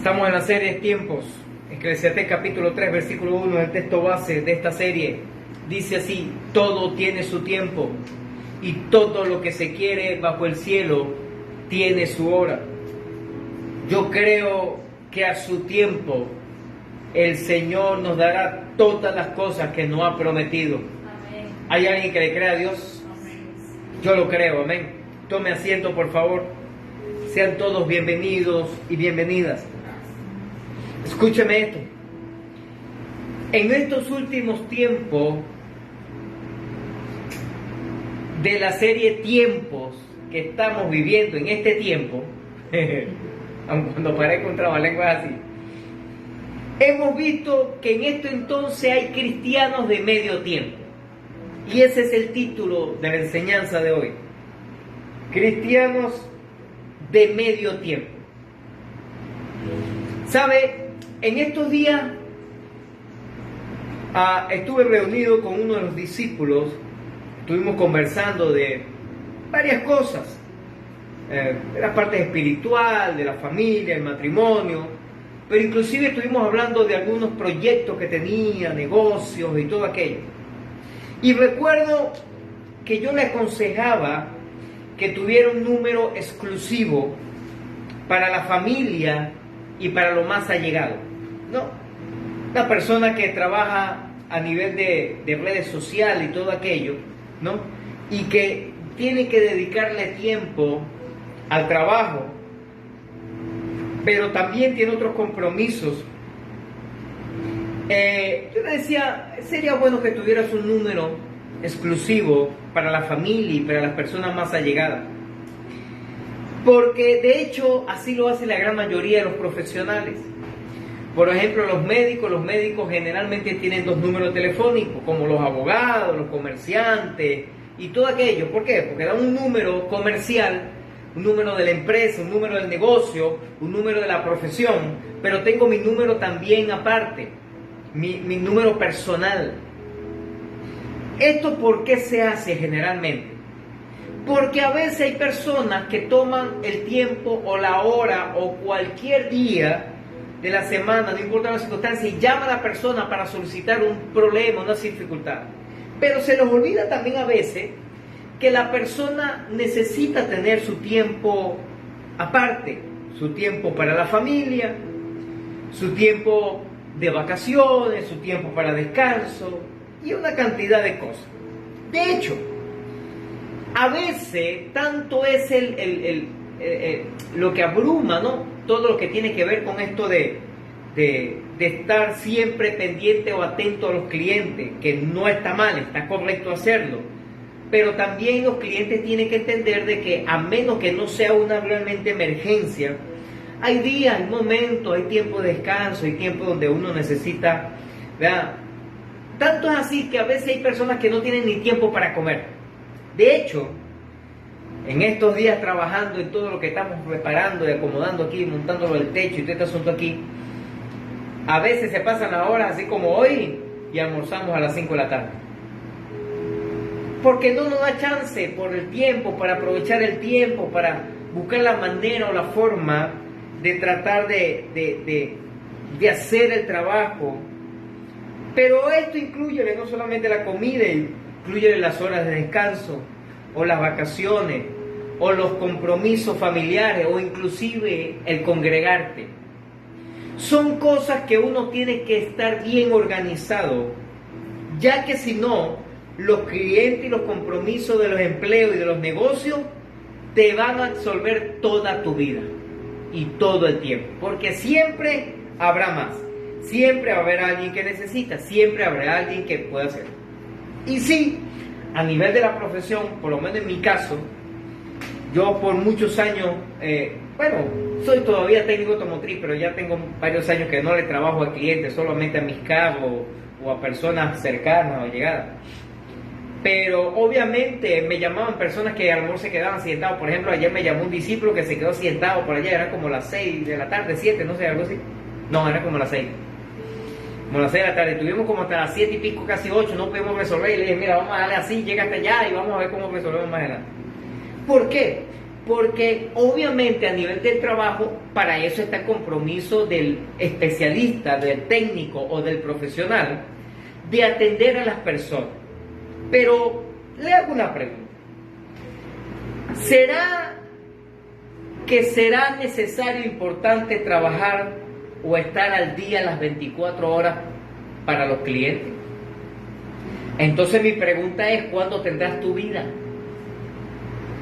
Estamos en la serie Tiempos. Eclesiastés capítulo 3, versículo 1, el texto base de esta serie. Dice así: todo tiene su tiempo y todo lo que se quiere bajo el cielo tiene su hora. Yo creo que a su tiempo el Señor nos dará todas las cosas que nos ha prometido. Amén. ¿Hay alguien que le crea a Dios? Amén. Yo lo creo, amén. Tome asiento, por favor. Sean todos bienvenidos y bienvenidas. Escúcheme esto. En estos últimos tiempos de la serie Tiempos que estamos viviendo en este tiempo, aun cuando parezca un trabalengua así, hemos visto que en esto entonces hay cristianos de medio tiempo. Y ese es el título de la enseñanza de hoy. Cristianos de medio tiempo. ¿Sabe? En estos días estuve reunido con uno de los discípulos. Estuvimos conversando de varias cosas, de la parte espiritual, de la familia, el matrimonio, pero inclusive estuvimos hablando de algunos proyectos que tenía, negocios y todo aquello. Y recuerdo que yo le aconsejaba que tuviera un número exclusivo para la familia y para lo más allegado, ¿no? Una persona que trabaja a nivel de redes sociales y todo aquello, ¿no? Y que tiene que dedicarle tiempo al trabajo, pero también tiene otros compromisos. Yo le decía, sería bueno que tuvieras un número exclusivo para la familia y para las personas más allegadas, porque de hecho así lo hace la gran mayoría de los profesionales. Por ejemplo, los médicos generalmente tienen 2 números telefónicos, como los abogados, los comerciantes y todo aquello. ¿Por qué? Porque dan un número comercial, un número de la empresa, un número del negocio, un número de la profesión, pero tengo mi número también aparte, mi número personal. ¿Esto por qué se hace generalmente? Porque a veces hay personas que toman el tiempo o la hora o cualquier día de la semana, no importa la circunstancia, y llama a la persona para solicitar un problema, una dificultad. Pero se les olvida también a veces que la persona necesita tener su tiempo aparte, su tiempo para la familia, su tiempo de vacaciones, su tiempo para descanso y una cantidad de cosas. De hecho, a veces tanto es lo que abruma, ¿no? Todo lo que tiene que ver con esto de estar siempre pendiente o atento a los clientes, que no está mal, está correcto hacerlo. Pero también los clientes tienen que entender de que a menos que no sea una realmente emergencia, hay días, hay momentos, hay tiempo de descanso, hay tiempo donde uno necesita, ¿verdad? Tanto es así que a veces hay personas que no tienen ni tiempo para comer. De hecho, en estos días trabajando en todo lo que estamos preparando y acomodando aquí, montándolo el techo y todo este asunto aquí, a veces se pasan las horas así como hoy y almorzamos a las 5 de la tarde. Porque no nos da chance por el tiempo, para aprovechar el tiempo, para buscar la manera o la forma de tratar de hacer el trabajo. Pero esto incluye no solamente la comida, incluye las horas de descanso, o las vacaciones, o los compromisos familiares, o inclusive el congregarte. Son cosas que uno tiene que estar bien organizado, ya que si no, los clientes y los compromisos de los empleos y de los negocios te van a absorber toda tu vida y todo el tiempo, porque siempre habrá más, siempre va a haber alguien que necesita, siempre habrá alguien que pueda hacerlo. Y sí, a nivel de la profesión, por lo menos en mi caso, yo por muchos años, soy todavía técnico automotriz, pero ya tengo varios años que no le trabajo a clientes, solamente a mis carros o a personas cercanas o llegadas. Pero obviamente me llamaban personas que a lo mejor se quedaban sentados. Por ejemplo, ayer me llamó un discípulo que se quedó sentado por allá, era como las 6 de la tarde, 7, no sé, algo así. No, era como las 6. Como las 6 de la tarde, estuvimos como hasta las 7 y pico, casi 8, no pudimos resolver, y le dije, mira, vamos a darle así, llega hasta allá y vamos a ver cómo resolvemos más adelante. ¿Por qué? Porque obviamente a nivel del trabajo, para eso está el compromiso del especialista, del técnico o del profesional, de atender a las personas. Pero le hago una pregunta. ¿Será que será necesario, importante trabajar o estar al día las 24 horas para los clientes? Entonces mi pregunta es, ¿cuándo tendrás tu vida?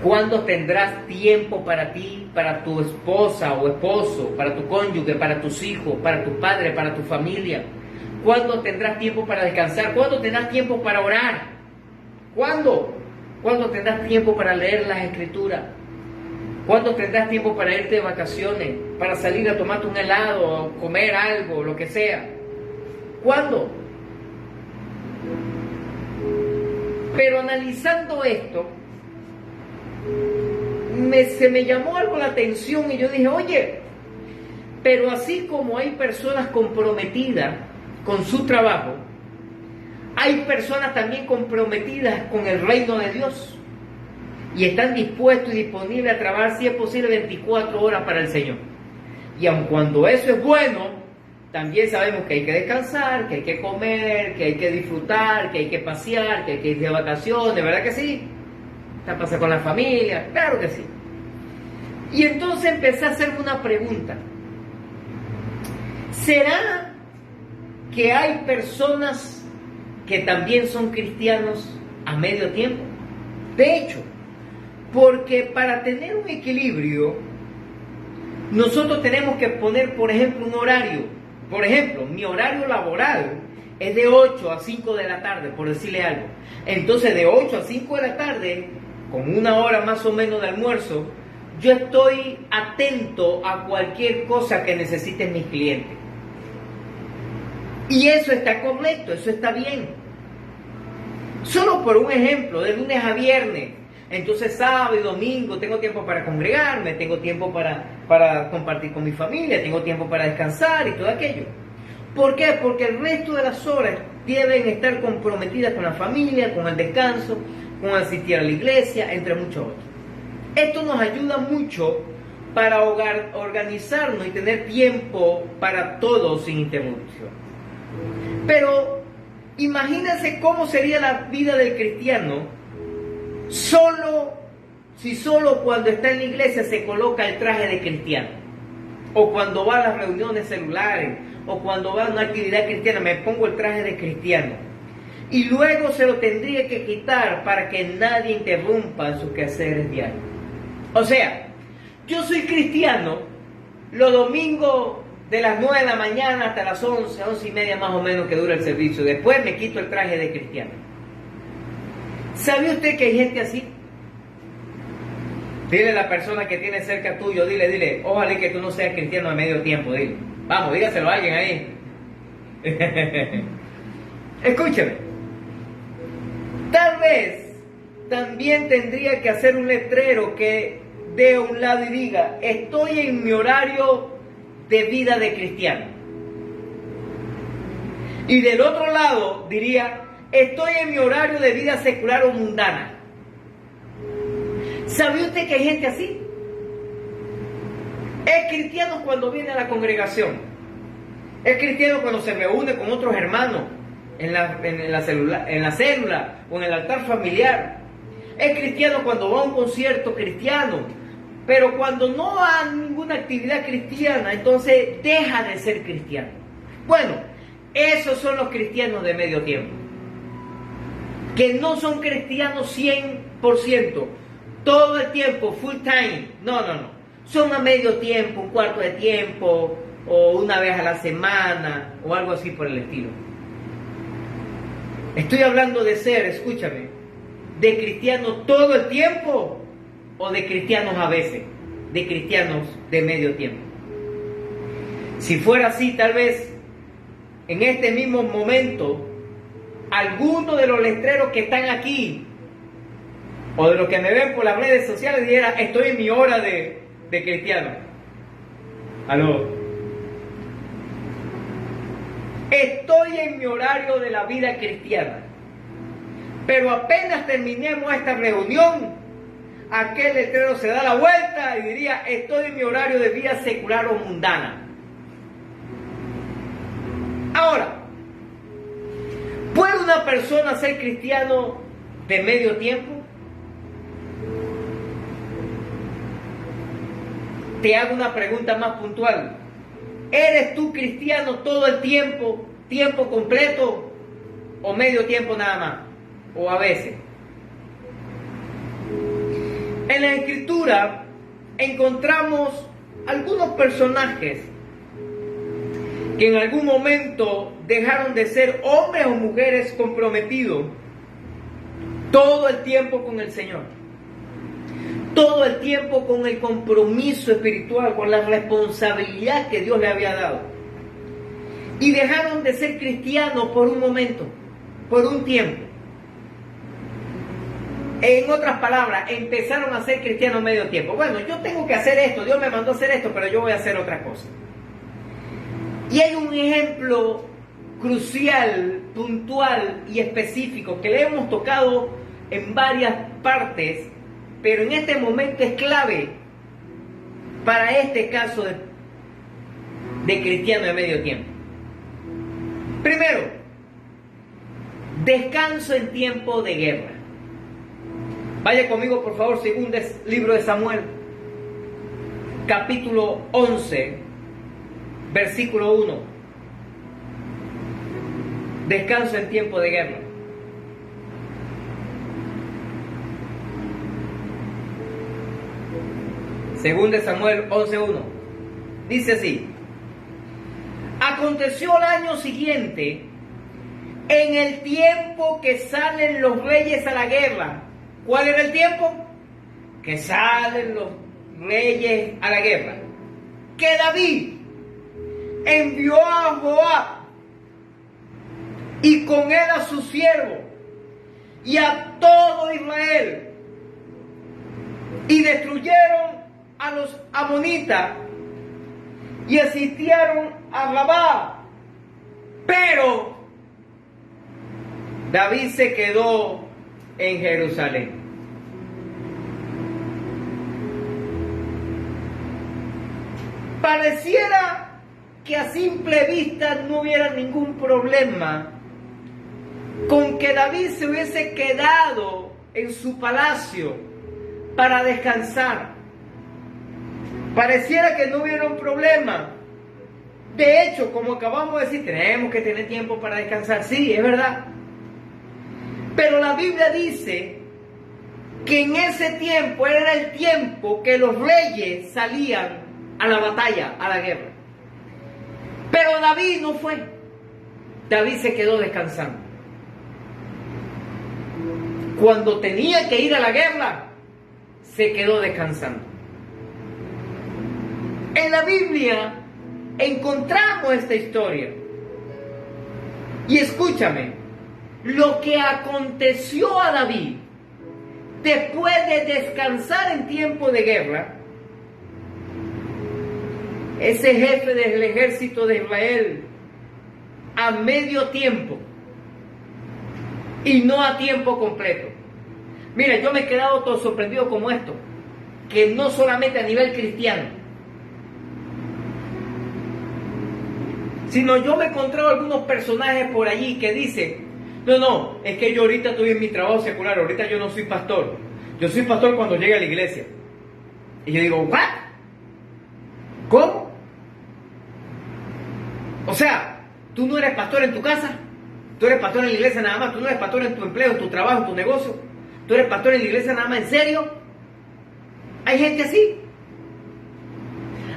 ¿Cuándo tendrás tiempo para ti, para tu esposa o esposo, para tu cónyuge, para tus hijos, para tu padre, para tu familia? ¿Cuándo tendrás tiempo para descansar? ¿Cuándo tendrás tiempo para orar? ¿Cuándo? ¿Cuándo tendrás tiempo para leer las escrituras? ¿Cuándo tendrás tiempo para irte de vacaciones? Para salir a tomarte un helado, o comer algo, lo que sea. ¿Cuándo? Pero analizando esto, se me llamó algo la atención y yo dije, oye, pero así como hay personas comprometidas con su trabajo, hay personas también comprometidas con el reino de Dios y están dispuestos y disponibles a trabajar, si es posible, 24 horas para el Señor. Y aun cuando eso es bueno, también sabemos que hay que descansar, que hay que comer, que hay que disfrutar, que hay que pasear, que hay que ir de vacaciones, ¿verdad que sí? ¿Qué pasa con la familia? Claro que sí. Y entonces empecé a hacerme una pregunta. ¿Será que hay personas que también son cristianos a medio tiempo? De hecho, porque para tener un equilibrio, nosotros tenemos que poner, por ejemplo, un horario. Por ejemplo, mi horario laboral es de 8 a 5 de la tarde, por decirle algo. Entonces, de 8 a 5 de la tarde, con una hora más o menos de almuerzo, yo estoy atento a cualquier cosa que necesiten mis clientes. Y eso está correcto, eso está bien. Solo por un ejemplo, de lunes a viernes, entonces sábado y domingo tengo tiempo para congregarme, tengo tiempo para compartir con mi familia, tengo tiempo para descansar y todo aquello. ¿Por qué? Porque el resto de las horas deben estar comprometidas con la familia, con el descanso, con asistir a la iglesia, entre muchos otros. Esto nos ayuda mucho para organizarnos y tener tiempo para todos sin interrupción. Pero imagínense cómo sería la vida del cristiano si solo cuando está en la iglesia se coloca el traje de cristiano, o cuando va a las reuniones celulares, o cuando va a una actividad cristiana, me pongo el traje de cristiano. Y luego se lo tendría que quitar para que nadie interrumpa en sus quehaceres diarios. O sea, yo soy cristiano los domingos de las 9 de la mañana hasta las 11, 11 y media más o menos que dura el servicio. Después me quito el traje de cristiano. ¿Sabe usted que hay gente así? Dile a la persona que tiene cerca tuyo, dile, ojalá que tú no seas cristiano a medio tiempo, dile. Vamos, dígaselo a alguien ahí. Escúchame. Tal vez también tendría que hacer un letrero que dé a un lado y diga, estoy en mi horario de vida de cristiano. Y del otro lado diría, estoy en mi horario de vida secular o mundana. ¿Sabe usted que hay gente así? Es cristiano cuando viene a la congregación. Es cristiano cuando se reúne con otros hermanos en la célula o en el altar familiar. Es cristiano cuando va a un concierto cristiano. Pero cuando no va a ninguna actividad cristiana, entonces deja de ser cristiano. Bueno, esos son los cristianos de medio tiempo. Que no son cristianos 100%, todo el tiempo, full time. No. Son a medio tiempo, un cuarto de tiempo, o una vez a la semana, o algo así por el estilo. Estoy hablando de ser, escúchame, de cristianos todo el tiempo, o de cristianos a veces, de cristianos de medio tiempo. Si fuera así, tal vez, en este mismo momento, alguno de los letreros que están aquí, o de los que me ven por las redes sociales, dijera, estoy en mi hora de cristiano. Aló. Estoy en mi horario de la vida cristiana. Pero apenas terminemos esta reunión, aquel letrero se da la vuelta y diría: estoy en mi horario de vida secular o mundana. Ahora, ¿puede una persona ser cristiano de medio tiempo? Te hago una pregunta más puntual. ¿Eres tú cristiano todo el tiempo, tiempo completo, o medio tiempo nada más? O a veces. En la Escritura encontramos algunos personajes que en algún momento dejaron de ser hombres o mujeres comprometidos todo el tiempo con el Señor, todo el tiempo con el compromiso espiritual, con la responsabilidad que Dios le había dado, y dejaron de ser cristianos por un momento, por un tiempo. En otras palabras, empezaron a ser cristianos medio tiempo. Bueno, yo tengo que hacer esto, Dios me mandó a hacer esto, pero yo voy a hacer otra cosa. Y hay un ejemplo crucial, puntual y específico que le hemos tocado en varias partes, pero en este momento es clave para este caso de cristiano de medio tiempo. Primero, descanso en tiempo de guerra. Vaya conmigo, por favor, segundo libro de Samuel, capítulo 11, versículo 1. Descanso en tiempo de guerra. Segundo de Samuel 11:1. Dice así: aconteció el año siguiente, en el tiempo que salen los reyes a la guerra. ¿Cuál era el tiempo? Que salen los reyes a la guerra. Que David envió a Joab y con él a su siervo y a todo Israel, y destruyeron a los amonitas y asistieron a Rabá. Pero David se quedó en Jerusalén. Pareciera que a simple vista no hubiera ningún problema con que David se hubiese quedado en su palacio para descansar. Pareciera que no hubiera un problema. De hecho, como acabamos de decir, tenemos que tener tiempo para descansar. Sí, es verdad. Pero la Biblia dice que en ese tiempo era el tiempo que los reyes salían a la batalla, a la guerra. Pero David no fue. David se quedó descansando. Cuando tenía que ir a la guerra, se quedó descansando. En la Biblia encontramos esta historia. Y escúchame, lo que aconteció a David después de descansar en tiempo de guerra, ese jefe del ejército de Israel, a medio tiempo y no a tiempo completo. Mira, yo me he quedado todo sorprendido como esto, que no solamente a nivel cristiano, sino yo me he encontrado algunos personajes por allí que dicen: no, es que yo ahorita estoy en mi trabajo secular, ahorita yo no soy pastor, yo soy pastor cuando llegue a la iglesia. Y yo digo: ¿what? ¿Cómo? O sea, tú no eres pastor en tu casa, tú eres pastor en la iglesia nada más, tú no eres pastor en tu empleo, en tu trabajo, en tu negocio, tú eres pastor en la iglesia nada más. ¿En serio? Hay gente así.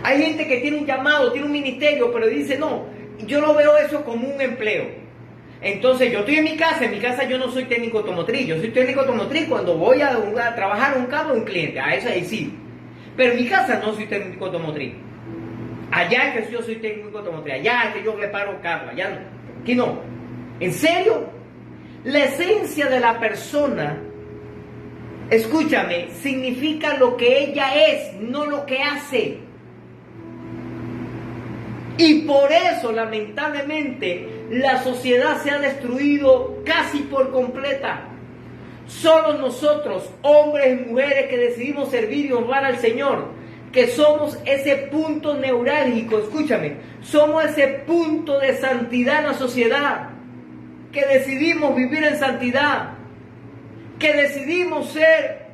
Hay gente que tiene un llamado, tiene un ministerio, pero dice: no, yo no veo eso como un empleo. Entonces yo estoy en mi casa yo no soy técnico automotriz, yo soy técnico automotriz cuando voy a trabajar un carro de un cliente, a eso ahí sí. Pero en mi casa no soy técnico automotriz. Allá es que yo soy técnico automotriz, allá es que yo reparo carro, allá no. Aquí no. ¿En serio? La esencia de la persona, escúchame, significa lo que ella es, no lo que hace. Y por eso, lamentablemente, la sociedad se ha destruido casi por completa. Solo nosotros, hombres y mujeres que decidimos servir y honrar al Señor, que somos ese punto neurálgico, escúchame, somos ese punto de santidad en la sociedad, que decidimos vivir en santidad, que decidimos ser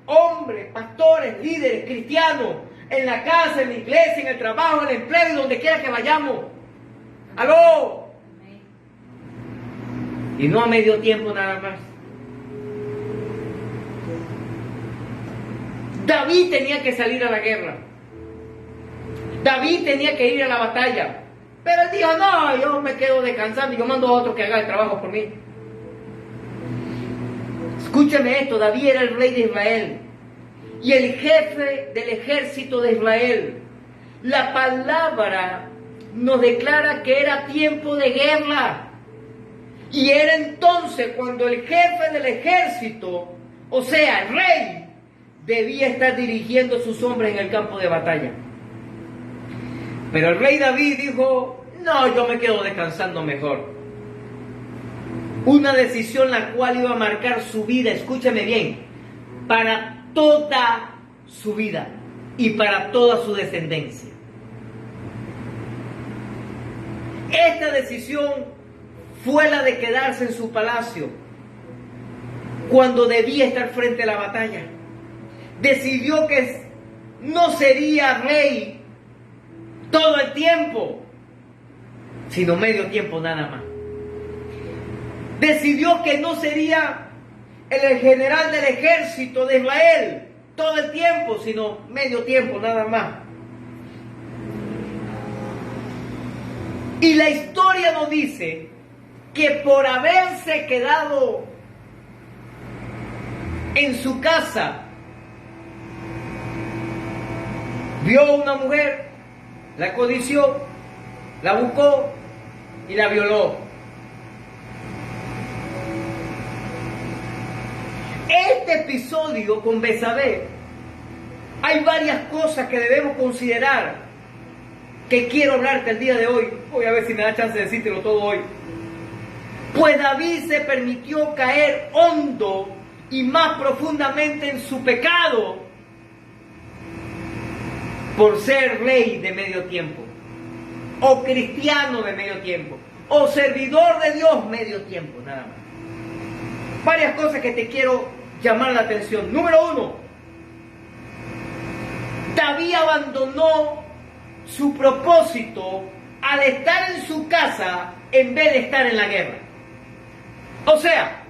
hombres, pastores, líderes, cristianos, en la casa, en la iglesia, en el trabajo, en el empleo y donde quiera que vayamos. ¡Aló! Y no a medio tiempo nada más. David tenía que salir a la guerra. David tenía que ir a la batalla. Pero él dijo, no, yo me quedo descansando y yo mando a otro que haga el trabajo por mí. Escúchame esto, David era el rey de Israel y el jefe del ejército de Israel. La palabra nos declara que era tiempo de guerra. Y era entonces cuando el jefe del ejército, o sea, el rey, debía estar dirigiendo a sus hombres en el campo de batalla. Pero el rey David dijo, no, yo me quedo descansando mejor. Una decisión la cual iba a marcar su vida, escúchame bien, para toda su vida y para toda su descendencia. Esta decisión fue la de quedarse en su palacio cuando debía estar frente a la batalla. Decidió que no sería rey todo el tiempo, sino medio tiempo nada más. Decidió que no sería el general del ejército de Israel todo el tiempo, sino medio tiempo nada más. Y la historia nos dice que por haberse quedado en su casa, vio a una mujer, la codició, la buscó y la violó. Este episodio con Betsabé, hay varias cosas que debemos considerar que quiero hablarte el día de hoy. Voy a ver si me da chance de decírtelo todo hoy. Pues David se permitió caer hondo y más profundamente en su pecado por ser rey de medio tiempo, o cristiano de medio tiempo, o servidor de Dios medio tiempo, nada más. Varias cosas que te quiero llamar la atención. Número 1, David abandonó su propósito al estar en su casa en vez de estar en la guerra. O sea,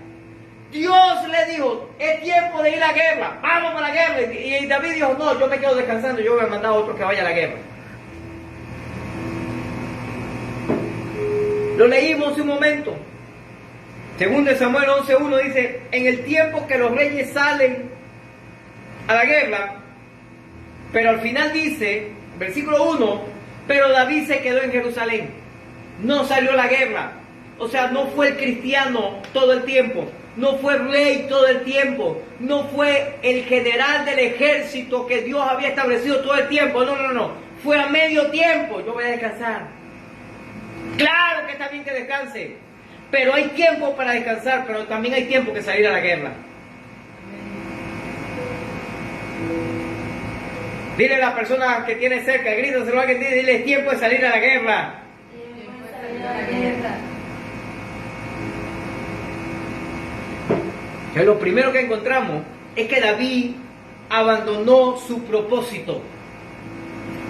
Dios le dijo, es tiempo de ir a la guerra, vamos para la guerra. Y David dijo, no, yo me quedo descansando, yo voy a mandar a otro que vaya a la guerra. Lo leímos hace un momento. Según de Samuel 11:1 dice, en el tiempo que los reyes salen a la guerra, pero al final dice, versículo 1, pero David se quedó en Jerusalén, no salió a la guerra. O sea, no fue el cristiano todo el tiempo, no fue rey todo el tiempo, no fue el general del ejército que Dios había establecido todo el tiempo, no, fue a medio tiempo, yo voy a descansar. Claro que está bien que descanse, pero hay tiempo para descansar, pero también hay tiempo que salir a la guerra. Dile a la persona que tiene cerca, grítaselo a alguien, dile, es tiempo de salir a la guerra. Tiempo de salir a la guerra. Que lo primero que encontramos es que David abandonó su propósito.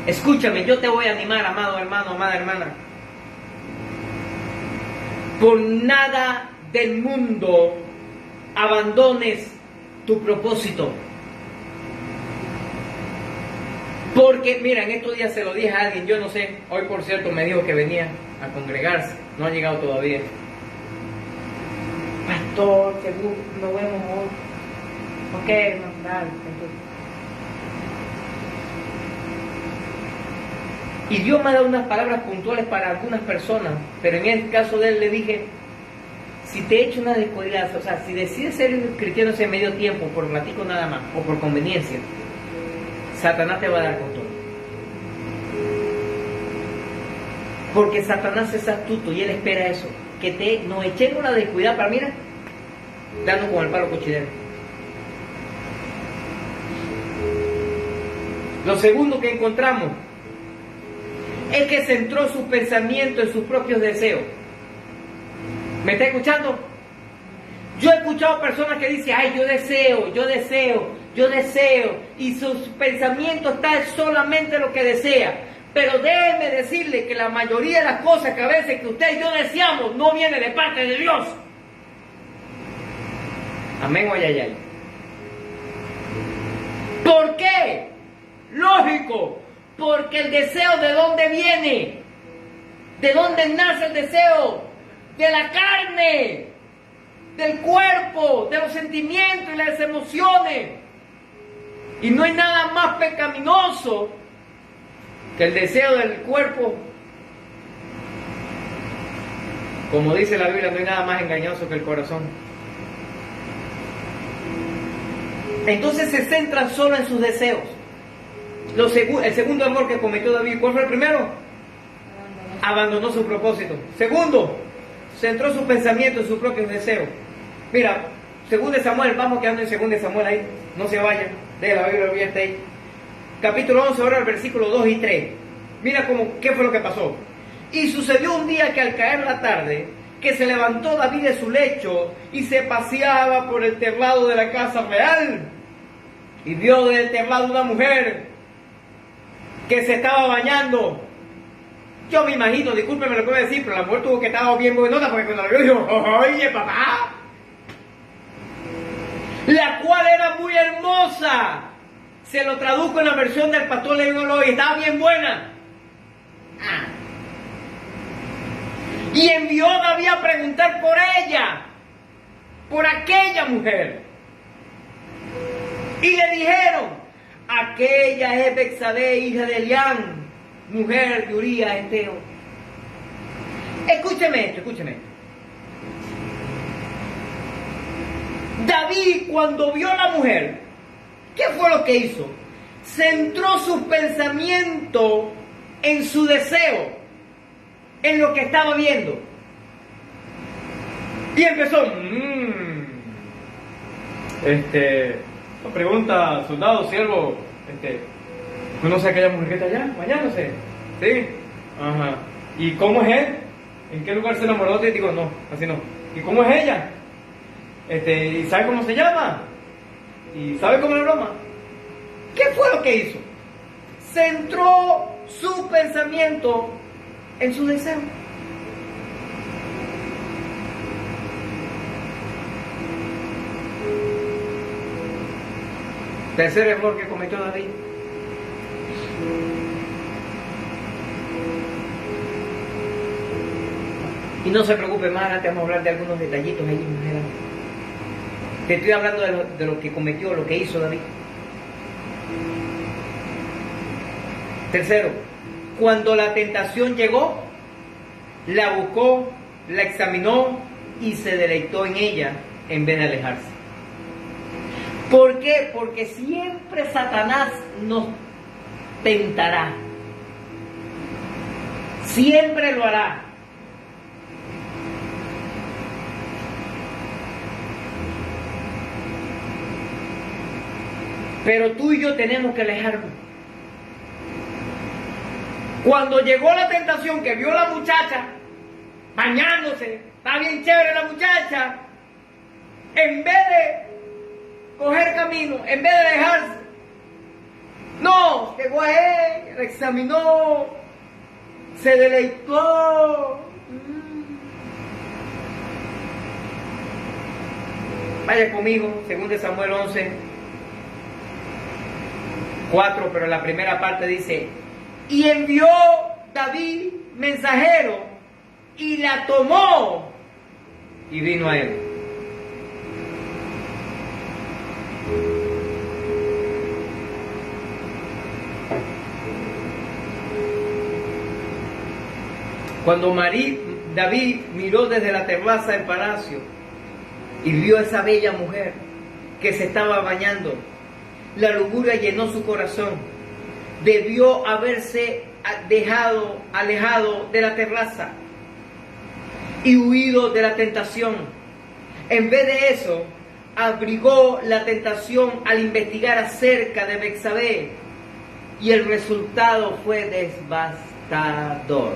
Escúchame, yo te voy a animar, amado hermano, amada hermana. Por nada del mundo abandones tu propósito. Porque, mira, en estos días se lo dije a alguien, yo no sé, hoy por cierto me dijo que venía a congregarse, no ha llegado todavía. Pastor, seguro, nos vemos hoy. Ok, no, dale. Y Dios me ha dado unas palabras puntuales para algunas personas, pero en el caso de él le dije, si te he hecho una descuidada, o sea, si decides ser cristiano ese medio tiempo, por ratico nada más, o por conveniencia, Satanás te va a dar con todo. Porque Satanás es astuto y él espera eso, que nos echemos una descuidada para, mira, dando con el palo cochinero. Lo segundo que encontramos es que centró sus pensamientos en sus propios deseos. ¿Me está escuchando? Yo he escuchado personas que dicen, ay, yo deseo, y sus pensamientos están solamente en lo que desea. Pero déjeme decirle que la mayoría de las cosas que a veces que usted y yo deseamos no viene de parte de Dios. Amén o ayayay. ¿Por qué? Lógico, porque el deseo, ¿de dónde viene? ¿De dónde nace el deseo? De la carne, del cuerpo, de los sentimientos y las emociones. Y no hay nada más pecaminoso que el deseo del cuerpo. Como dice la Biblia, no hay nada más engañoso que el corazón. Entonces se centran solo en sus deseos. El segundo error que cometió David, ¿cuál fue el primero? Abandonó su propósito. Segundo, centró su pensamiento en sus propios deseos. Mira, 2 Samuel, vamos quedando en 2 Samuel ahí, no se vayan, de la Biblia abierta ahí. Capítulo 11, ahora el versículo 2 y 3. Mira qué fue lo que pasó. Y sucedió un día que al caer la tarde, que se levantó David de su lecho y se paseaba por el terrado de la casa real. Y vio desde el terrado una mujer que se estaba bañando. Yo me imagino, discúlpeme lo que voy a decir, pero la mujer tuvo que estar bien buenota, porque cuando la vio dijo, oye papá, la cual era muy hermosa. Se lo traduzco en la versión del pastor León Loy, estaba bien buena. Y envió a David a preguntar por ella, por aquella mujer. Y le dijeron, aquella es Betsabé, hija de Elián, mujer de Urías Eteo. Escúcheme esto. David, cuando vio a la mujer, ¿qué fue lo que hizo? Centró sus pensamientos en su deseo, en lo que estaba viendo. Y empezó, pregunta, soldado, siervo, ¿conoce a aquella mujer que está allá, bañándose? Sí, ajá. ¿Y cómo es él? ¿En qué lugar se enamoró? Y digo, no, así no. ¿Y cómo es ella? ¿Y sabe cómo se llama? ¿Y sabe cómo es la broma? ¿Qué fue lo que hizo? Centró su pensamiento en su deseo. Tercer error que cometió David. Y no se preocupe más, antes vamos a hablar de algunos detallitos ahí más adelante. Te estoy hablando de lo que cometió, lo que hizo David. Tercero, cuando la tentación llegó, la buscó, la examinó y se deleitó en ella en vez de alejarse. ¿Por qué? Porque siempre Satanás nos tentará. Siempre lo hará. Pero tú y yo tenemos que alejarnos. Cuando llegó la tentación, que vio a la muchacha bañándose, está bien chévere la muchacha, en vez de coger camino, en vez de dejarse, no, llegó a él, la examinó, se deleitó. Vaya conmigo, 2 Samuel 11, 4, pero la primera parte dice, y envió David mensajero y la tomó y vino a él. Cuando David miró desde la terraza del palacio y vio a esa bella mujer que se estaba bañando, la lujuria llenó su corazón. Debió haberse alejado de la terraza y huido de la tentación. En vez de eso, abrigó la tentación al investigar acerca de Betsabé y el resultado fue devastador.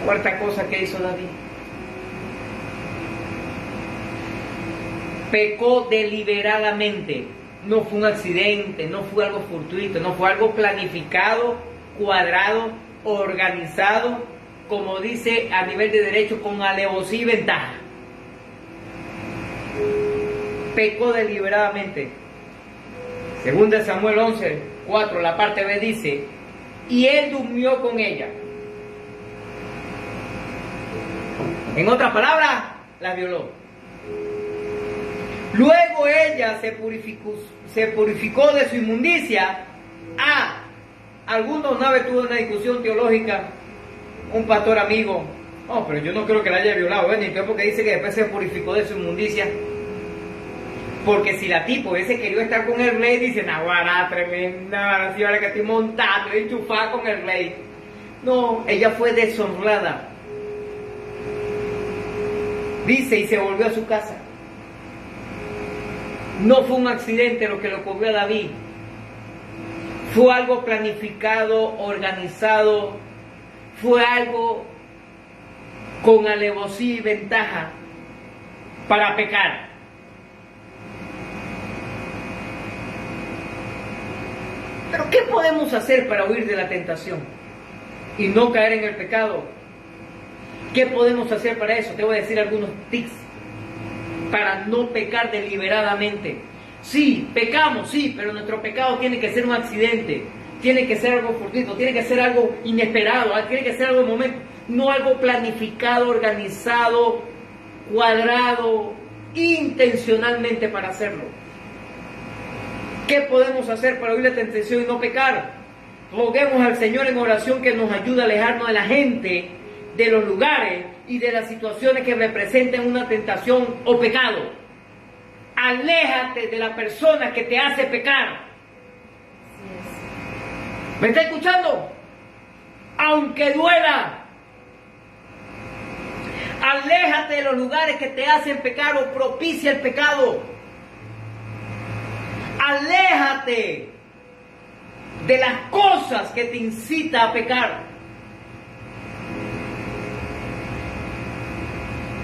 Cuarta cosa que hizo David: pecó deliberadamente. No fue un accidente, no fue algo fortuito, no fue algo planificado, cuadrado, organizado, como dice a nivel de derecho, con alevosía y ventaja. Pecó deliberadamente. Segunda Samuel 11:4, la parte B dice: y él durmió con ella. En otras palabras, la violó. Luego ella se purificó de su inmundicia. Algunos una vez tuvo una discusión teológica, un pastor amigo: oh, pero yo no creo que la haya violado. Bueno, ¿y qué? Porque dice que después se purificó de su inmundicia. Porque si la tipo hubiese querido estar con el rey, dice: naguará, tremenda señora que estoy montando, enchufada con el rey. No, ella fue deshonrada. Dice, y se volvió a su casa. No fue un accidente lo que le ocurrió a David. Fue algo planificado, organizado. Fue algo con alevosía y ventaja para pecar. Pero ¿qué podemos hacer para huir de la tentación y no caer en el pecado? ¿Qué podemos hacer para eso? Te voy a decir algunos tips para no pecar deliberadamente. Sí, pecamos, sí, pero nuestro pecado tiene que ser un accidente, tiene que ser algo fortuito, tiene que ser algo inesperado, tiene que ser algo de momento, no algo planificado, organizado, cuadrado, intencionalmente para hacerlo. ¿Qué podemos hacer para huir de la tentación y no pecar? Roguemos al Señor en oración que nos ayude a alejarnos de la gente, de los lugares y de las situaciones que representen una tentación o pecado. Aléjate de la persona que te hace pecar. ¿Me está escuchando? Aunque duela. Aléjate de los lugares que te hacen pecar o propicia el pecado. Aléjate de las cosas que te incitan a pecar.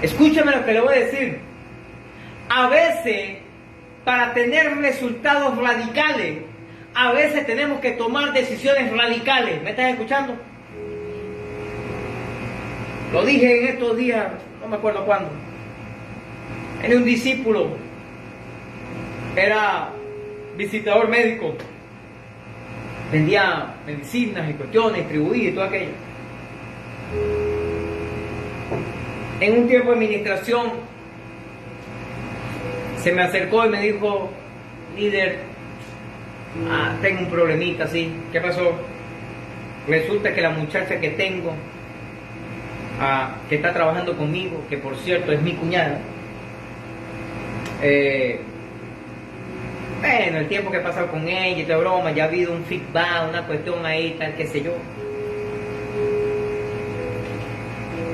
Escúchame lo que le voy a decir. A veces, para tener resultados radicales, a veces tenemos que tomar decisiones radicales. ¿Me estás escuchando? Lo dije en estos días, no me acuerdo cuándo. Era un discípulo, era visitador médico, vendía medicinas y cuestiones, distribuía y todo aquello. En un tiempo de administración se me acercó y me dijo: líder, tengo un problemita así. ¿Qué pasó? Resulta que la muchacha que tengo, que está trabajando conmigo, que por cierto es mi cuñada, bueno, el tiempo que he pasado con ella y toda broma, ya ha habido un feedback, una cuestión ahí, tal, qué sé yo.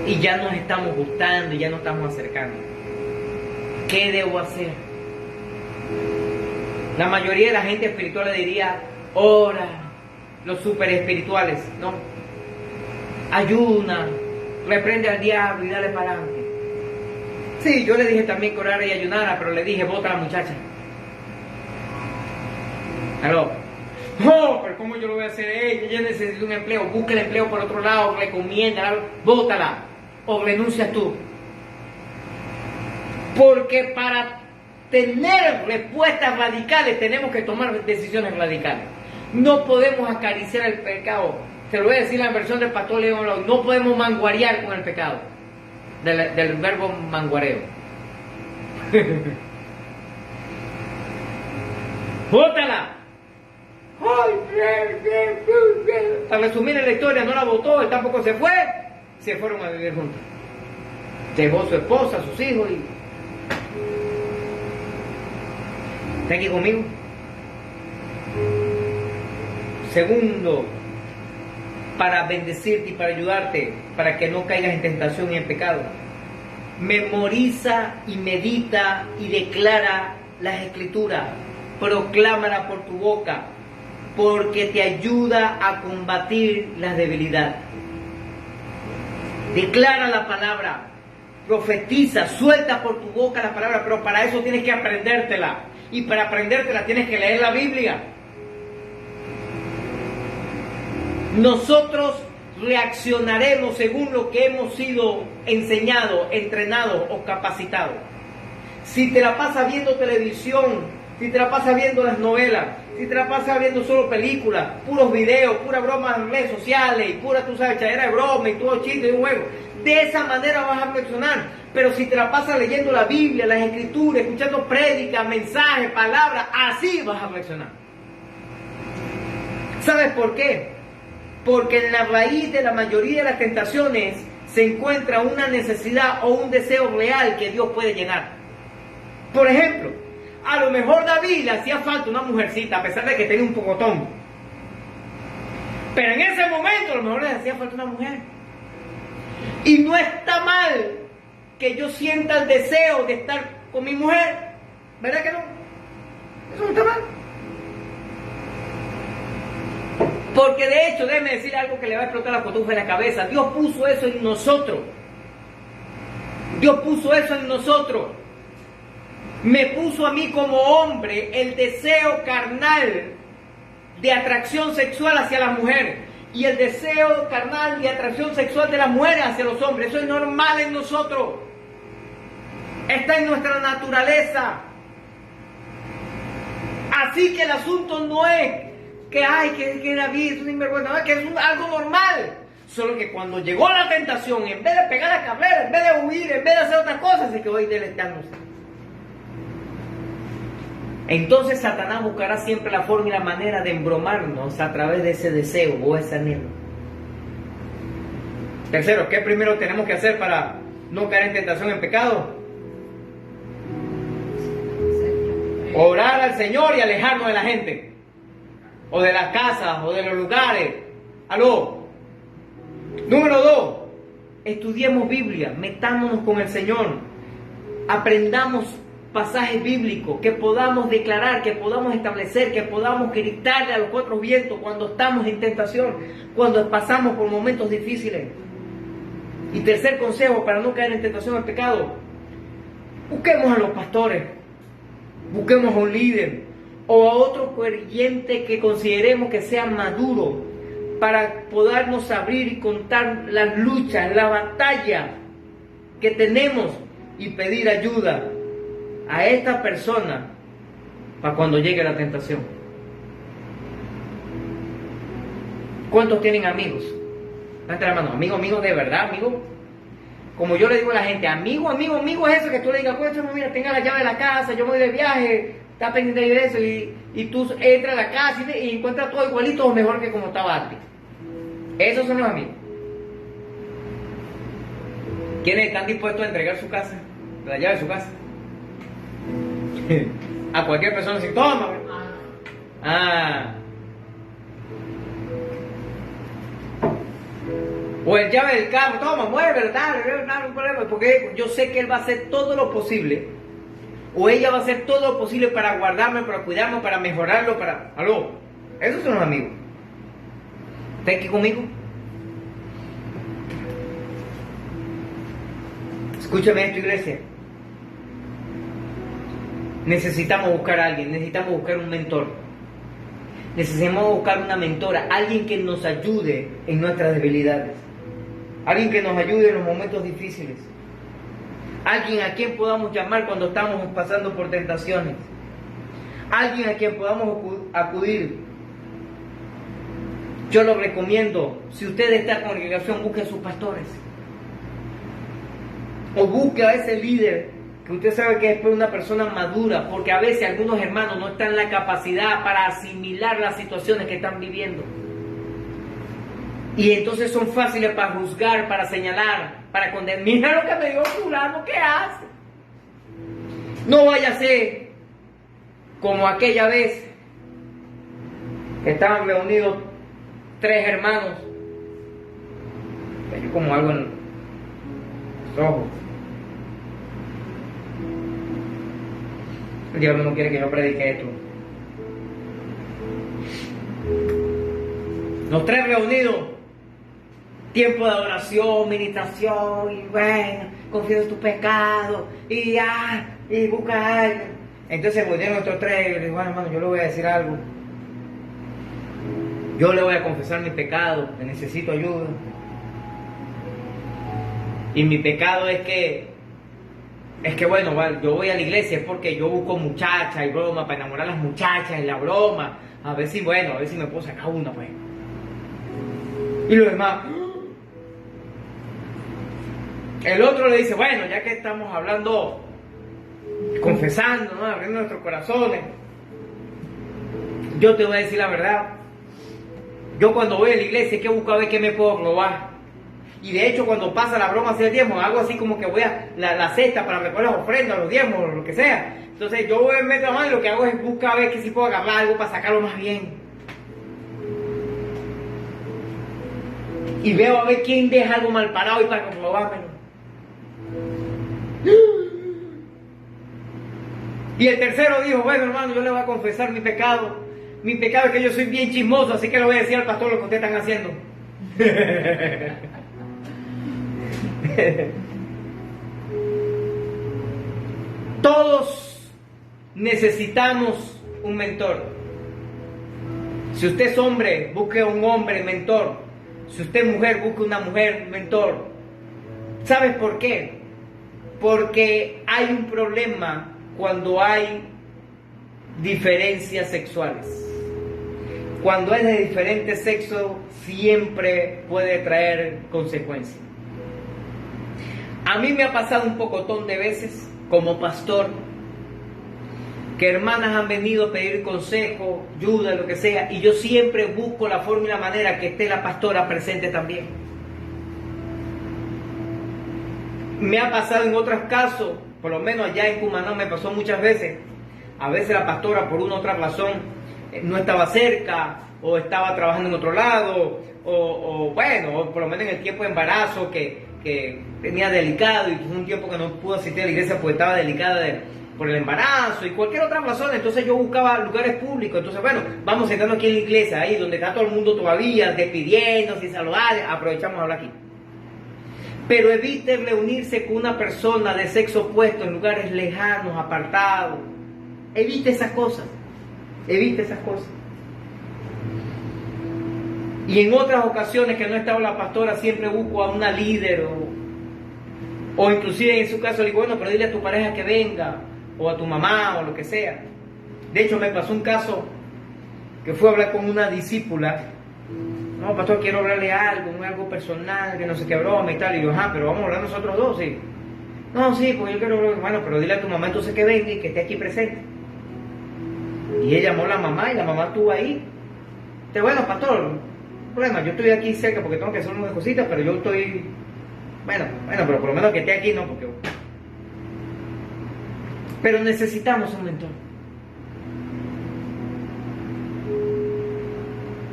Y ya nos estamos gustando y ya nos estamos acercando. ¿Qué debo hacer? La mayoría de la gente espiritual le diría: ora. Los super espirituales, no. Ayuna, reprende al diablo y dale para adelante. Sí, yo le dije también que orara y ayunara, pero le dije: bota a la muchacha. ¿Aló? No, pero ¿cómo yo lo voy a hacer? Ella necesita un empleo. Busca el empleo por otro lado, recomienda, bótala. O renuncias tú. Porque para tener respuestas radicales tenemos que tomar decisiones radicales. No podemos acariciar el pecado. Te lo voy a decir en la versión del pastor León. No podemos manguarear con el pecado. Del verbo manguareo. ¡Bótala! Para resumir la historia, no la votó, él tampoco se fue. Se fueron a vivir juntos. Dejó su esposa, sus hijos y... ¿Está aquí conmigo? Segundo, para bendecirte y para ayudarte, para que no caigas en tentación y en pecado. Memoriza y medita y declara las Escrituras, proclámala por tu boca, porque te ayuda a combatir las debilidades. Declara la palabra, profetiza, suelta por tu boca la palabra, pero para eso tienes que aprendértela, y para aprendértela tienes que leer la Biblia. Nosotros reaccionaremos según lo que hemos sido enseñados, entrenados o capacitados. Si te la pasas viendo televisión, si te la pasas viendo las novelas, si te la pasas viendo solo películas, puros videos, pura broma en redes sociales, y pura, tú sabes, echadera de broma y todo chiste y un juego, de esa manera vas a reflexionar. Pero si te la pasas leyendo la Biblia, las Escrituras, escuchando prédicas, mensajes, palabras, así vas a reflexionar. ¿Sabes por qué? Porque en la raíz de la mayoría de las tentaciones se encuentra una necesidad o un deseo real que Dios puede llenar. Por ejemplo, a lo mejor David le hacía falta una mujercita, a pesar de que tenía un pocotón. Pero en ese momento a lo mejor le hacía falta una mujer. Y no está mal que yo sienta el deseo de estar con mi mujer. ¿Verdad que no? Eso no está mal. Porque de hecho, déjeme decir algo que le va a explotar la cotufa en la cabeza. Dios puso eso en nosotros. Dios puso eso en nosotros. Me puso a mí como hombre el deseo carnal de atracción sexual hacia la mujer. Y el deseo carnal y atracción sexual de las mujeres hacia los hombres. Eso es normal en nosotros. Está en nuestra naturaleza. Así que el asunto no es que David es un sinvergüenza, no, que es algo normal. Solo que cuando llegó la tentación, en vez de pegar la carrera, en vez de huir, en vez de hacer otras cosas, se quedó ahí deleitándose. Entonces Satanás buscará siempre la forma y la manera de embromarnos a través de ese deseo o ese anhelo. Tercero, ¿qué primero tenemos que hacer para no caer en tentación, en pecado? Orar al Señor y alejarnos de la gente, o de las casas, o de los lugares. ¿Aló? Número 2, estudiemos Biblia, metámonos con el Señor, aprendamos pasajes bíblicos que podamos declarar, que podamos establecer, que podamos gritarle a los cuatro vientos cuando estamos en tentación, cuando pasamos por momentos difíciles. Y tercer consejo para no caer en tentación, en pecado: busquemos a los pastores, busquemos a un líder o a otro creyente que consideremos que sea maduro para podernos abrir y contar las luchas, la batalla que tenemos y pedir ayuda a esta persona para cuando llegue la tentación. ¿Cuántos tienen amigos? Levanta la mano. Amigo de verdad, amigo. Como yo le digo a la gente, amigo es eso que tú le digas, pues mira, tenga la llave de la casa, yo voy de viaje, está pendiente de eso, y tú entras a la casa y encuentras todo igualito o mejor que como estaba antes. Esos son los amigos. ¿Quiénes están dispuestos a entregar su casa, la llave de su casa? A cualquier persona sin toma. O el llave del carro, toma, muévelo, dale, un problema, porque yo sé que él va a hacer todo lo posible, o ella va a hacer todo lo posible para guardarme, para cuidarme, para mejorarlo, para... ¿Aló? Esos son los amigos. ¿Está aquí conmigo? Escúchame esto, iglesia. Necesitamos buscar a alguien, necesitamos buscar un mentor. Necesitamos buscar una mentora, alguien que nos ayude en nuestras debilidades. Alguien que nos ayude en los momentos difíciles. Alguien a quien podamos llamar cuando estamos pasando por tentaciones. Alguien a quien podamos acudir. Yo lo recomiendo, si usted está en congregación, busque a sus pastores. O busque a ese líder que usted sabe que es una persona madura, porque a veces algunos hermanos no están en la capacidad para asimilar las situaciones que están viviendo. Y entonces son fáciles para juzgar, para señalar, para condenar. Mira lo que me dio fulano, ¿qué hace? No vaya a ser como aquella vez que estaban reunidos 3 hermanos Hay como algo en los ojos. El diablo no quiere que yo predique esto. Los tres reunidos, tiempo de adoración, meditación, y bueno, confiesa tu pecado, y busca algo. Entonces volvieron estos tres y le digo, bueno, hermano, yo le voy a decir algo. Yo le voy a confesar mi pecado, que necesito ayuda. Y mi pecado es que bueno, yo voy a la iglesia es porque yo busco muchachas y broma para enamorar a las muchachas y la broma. A ver si me puedo sacar una, pues. Y los demás. El otro le dice, bueno, ya que estamos hablando, confesando, ¿no? Abriendo nuestros corazones, yo te voy a decir la verdad. Yo cuando voy a la iglesia es que busco a ver qué me puedo robar. Y de hecho cuando pasa la broma hacia el diezmo, hago así como que voy a la cesta para recoger las ofrendas, los diezmos, o lo que sea. Entonces yo voy a meter la mano y lo que hago es buscar a ver que si puedo agarrar algo para sacarlo más bien. Y veo a ver quién deja algo mal parado y para comprobármelo. Y el tercero dijo, bueno hermano, yo le voy a confesar mi pecado. Mi pecado es que yo soy bien chismoso, así que le voy a decir al pastor lo que ustedes están haciendo. Todos necesitamos un mentor. Si usted es hombre, busque un hombre mentor. Si usted es mujer, busque una mujer mentor. ¿Sabes por qué? Porque hay un problema cuando hay diferencias sexuales. Cuando es de diferente sexo, siempre puede traer consecuencias. A mí me ha pasado un pocotón de veces, como pastor, que hermanas han venido a pedir consejo, ayuda, lo que sea, y yo siempre busco la forma y la manera que esté la pastora presente también. Me ha pasado en otros casos, por lo menos allá en Cumaná me pasó muchas veces. A veces la pastora por una u otra razón no estaba cerca, o estaba trabajando en otro lado, o por lo menos en el tiempo de embarazo que tenía delicado y fue un tiempo que no pudo asistir a la iglesia porque estaba delicada por el embarazo y cualquier otra razón. Entonces yo buscaba lugares públicos. Entonces bueno, vamos sentando aquí en la iglesia, ahí donde está todo el mundo todavía despidiéndose y saludar, aprovechamos a hablar aquí. Pero evite reunirse con una persona de sexo opuesto en lugares lejanos, apartados. Evite esas cosas. Evite esas cosas. Y en otras ocasiones que no estaba la pastora, siempre busco a una líder o inclusive en su caso le digo, bueno, pero dile a tu pareja que venga, o a tu mamá, o lo que sea. De hecho, me pasó un caso que fue a hablar con una discípula. No, pastor, quiero hablarle algo personal, que no sé qué broma y tal. Y yo, pero vamos a hablar nosotros dos, sí. No, sí, porque yo quiero hablar, bueno, pero dile a tu mamá entonces que venga y que esté aquí presente. Y ella llamó a la mamá y la mamá estuvo ahí. Entonces, bueno, pastor, problema, yo estoy aquí cerca porque tengo que hacer unas cositas, pero yo estoy, bueno, pero por lo menos que esté aquí, no, porque... Pero necesitamos un mentor.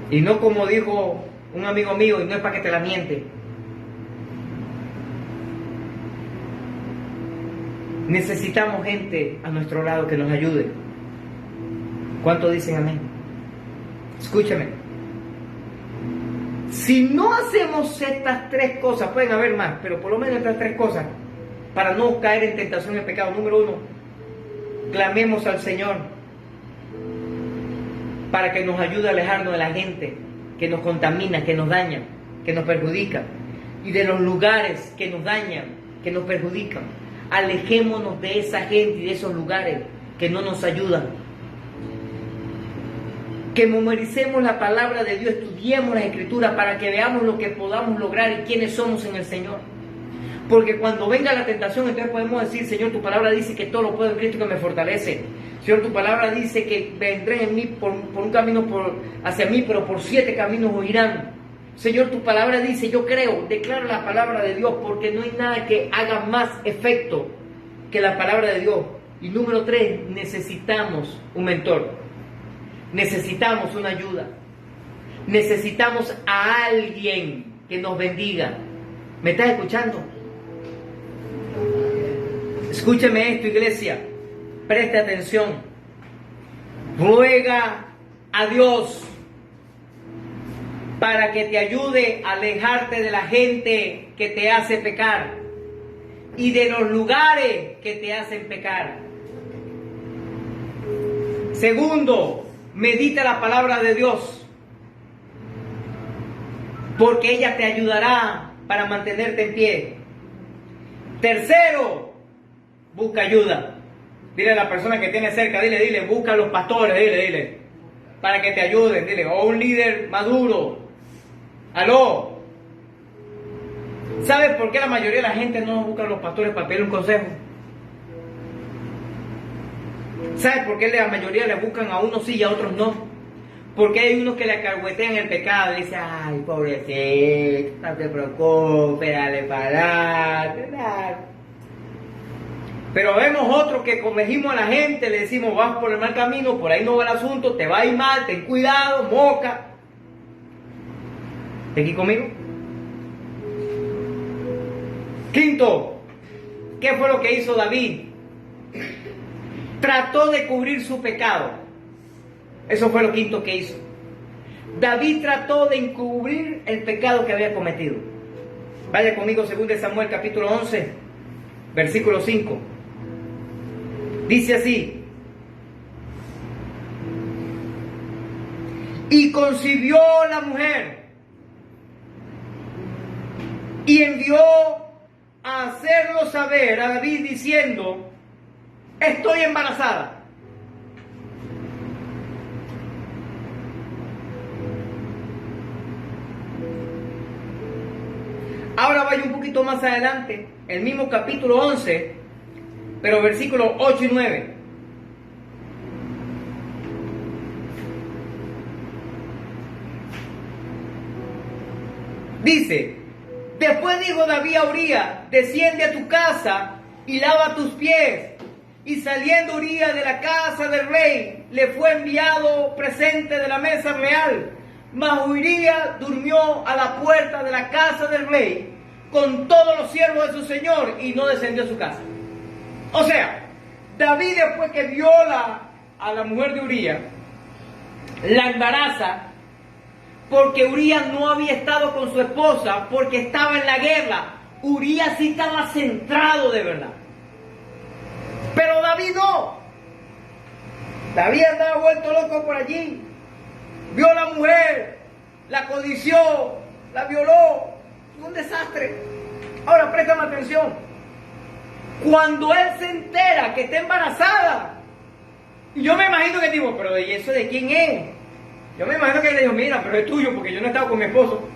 Y no como dijo un amigo mío, y no es para que te la miente. Necesitamos gente a nuestro lado que nos ayude. ¿Cuánto dicen amén? Escúchame. Si no hacemos estas tres cosas, pueden haber más, pero por lo menos estas tres cosas, para no caer en tentación y en pecado. Número uno, clamemos al Señor para que nos ayude a alejarnos de la gente que nos contamina, que nos daña, que nos perjudica, y de los lugares que nos dañan, que nos perjudican. Alejémonos de esa gente y de esos lugares que no nos ayudan. Que memoricemos la palabra de Dios, estudiemos las Escrituras para que veamos lo que podamos lograr y quiénes somos en el Señor. Porque cuando venga la tentación, entonces podemos decir, Señor, tu palabra dice que todo lo puedo en Cristo que me fortalece. Señor, tu palabra dice que vendré en mí por un camino hacia mí, pero por 7 caminos huirán. Señor, tu palabra dice, yo creo, declaro la palabra de Dios, porque no hay nada que haga más efecto que la palabra de Dios. Y número 3, necesitamos un mentor. Necesitamos una ayuda. Necesitamos a alguien que nos bendiga. ¿Me estás escuchando? Escúcheme esto, iglesia. Preste atención. Ruega a Dios para que te ayude a alejarte de la gente que te hace pecar y de los lugares que te hacen pecar. Segundo, medita la palabra de Dios, porque ella te ayudará para mantenerte en pie. Tercero, busca ayuda. Dile a la persona que tiene cerca, dile, busca a los pastores, dile, para que te ayuden, dile, o un líder maduro. Aló. ¿Sabes por qué la mayoría de la gente no busca a los pastores para pedir un consejo? ¿Sabes por qué la mayoría le buscan a unos sí y a otros no? Porque hay unos que le acarguetean el pecado y dicen, ay, pobrecito, no te preocupes, dale para adelante. Pero vemos otros que corregimos a la gente, le decimos, vas por el mal camino, por ahí no va el asunto, te va a ir mal, ten cuidado, moca. ¿Está aquí conmigo? Quinto, ¿qué fue lo que hizo David? Trató de cubrir su pecado. Eso fue lo quinto que hizo. David trató de encubrir el pecado que había cometido. Vaya conmigo, 2 Samuel capítulo 11, versículo 5. Dice así: y concibió la mujer y envió a hacerlo saber a David diciendo, estoy embarazada. Ahora vaya un poquito más adelante, el mismo capítulo 11, pero versículos 8 y 9. Dice, después dijo David a Urías, desciende a tu casa y lava tus pies. Y saliendo Urías de la casa del rey, le fue enviado presente de la mesa real. Mas Urías durmió a la puerta de la casa del rey con todos los siervos de su señor y no descendió a su casa. O sea, David, después que viola a la mujer de Urías, la embaraza, porque Urías no había estado con su esposa, porque estaba en la guerra. Urías sí estaba centrado de verdad. Pero David no. David andaba vuelto loco por allí. Vio a la mujer, la codició, la violó. Fue un desastre. Ahora préstame atención. Cuando él se entera que está embarazada, y yo me imagino que digo, pero ¿y eso de quién es? Yo me imagino que él le dijo, mira, pero es tuyo porque yo no he estado con mi esposo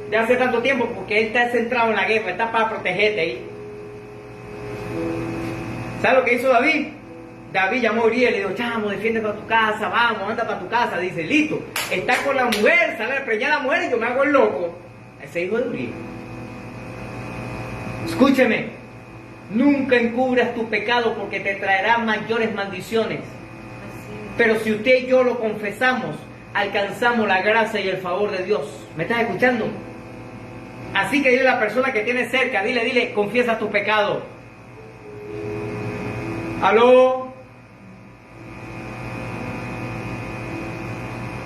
de hace tanto tiempo, porque él está centrado en la guerra, está para protegerte ahí. ¿Sabes lo que hizo David? David llamó a Urías y le dijo, chamo, defiende para tu casa, vamos, anda para tu casa. Dice, listo, está con la mujer, sale a preñar a la mujer y yo me hago el loco. Ese hijo de Urías. Escúcheme, nunca encubras tu pecado porque te traerá mayores maldiciones. Pero si usted y yo lo confesamos, alcanzamos la gracia y el favor de Dios. ¿Me estás escuchando? Así que dile a la persona que tienes cerca, dile, confiesa tu pecado. ¿Aló?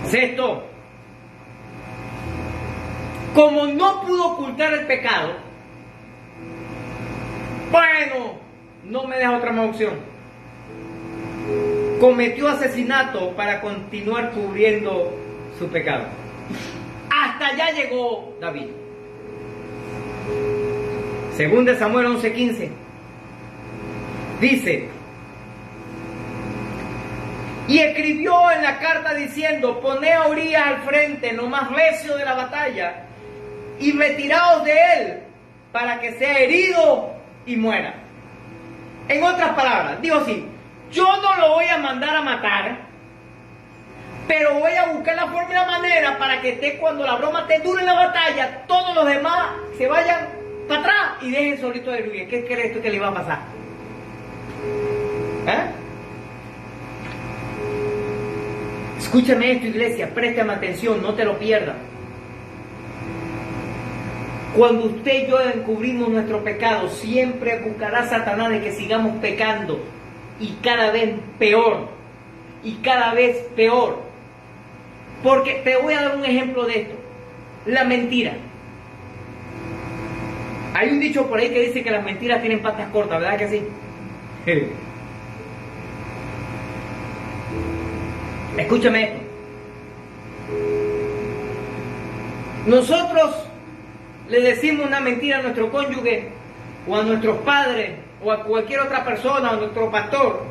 Sexto, como no pudo ocultar el pecado, bueno, no me deja otra más opción. Cometió asesinato para continuar cubriendo su pecado. Hasta allá llegó David. 2 Samuel 11:15 dice, y escribió en la carta diciendo, poned a Urías al frente, lo más recio de la batalla, y retiraos de él, para que sea herido y muera. En otras palabras, digo así, yo no lo voy a mandar a matar, pero voy a buscar la forma y la manera para que esté, cuando la broma te dure en la batalla, todos los demás se vayan para atrás y dejen solito a Urías. ¿Qué crees tú que le iba a pasar? Escúchame esto, iglesia, préstame atención, no te lo pierdas. Cuando usted y yo encubrimos nuestro pecado, siempre buscará Satanás de que sigamos pecando, y cada vez peor, y cada vez peor. Porque te voy a dar un ejemplo de esto: la mentira. Hay un dicho por ahí que dice que las mentiras tienen patas cortas, ¿verdad que sí? Escúchame esto. Nosotros le decimos una mentira a nuestro cónyuge, o a nuestros padres, o a cualquier otra persona, o a nuestro pastor.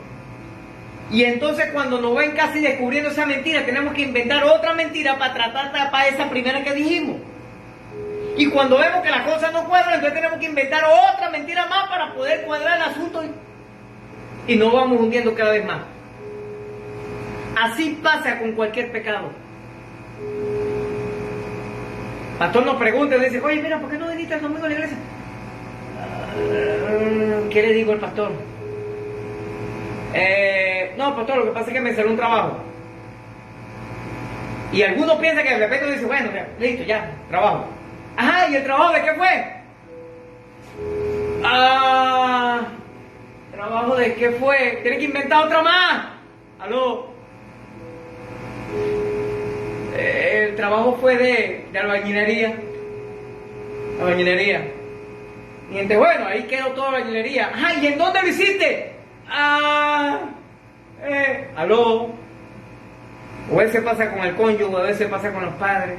Y entonces cuando nos ven casi descubriendo esa mentira, tenemos que inventar otra mentira para tratar de tapar esa primera que dijimos. Y cuando vemos que las cosas no cuadran, entonces tenemos que inventar otra mentira más para poder cuadrar el asunto. Y nos vamos hundiendo cada vez más. Así pasa con cualquier pecado. Pastor nos pregunta y dice: oye, mira, ¿por qué no viniste el domingo a la iglesia? ¿Qué le digo al pastor? No, pastor, lo que pasa es que me salió un trabajo. Y algunos piensan que de repente dice: bueno, ya, listo, ya, trabajo. Ajá, ¿y el trabajo de qué fue? ¿Trabajo de qué fue? Tienes que inventar otra más. ¿Aló? El trabajo fue de albañilería. Albañilería. Y entonces, bueno, ahí quedó toda la albañilería. Ajá, ¿y en dónde lo hiciste? ¿Aló? O a veces pasa con el cónyuge, a veces pasa con los padres.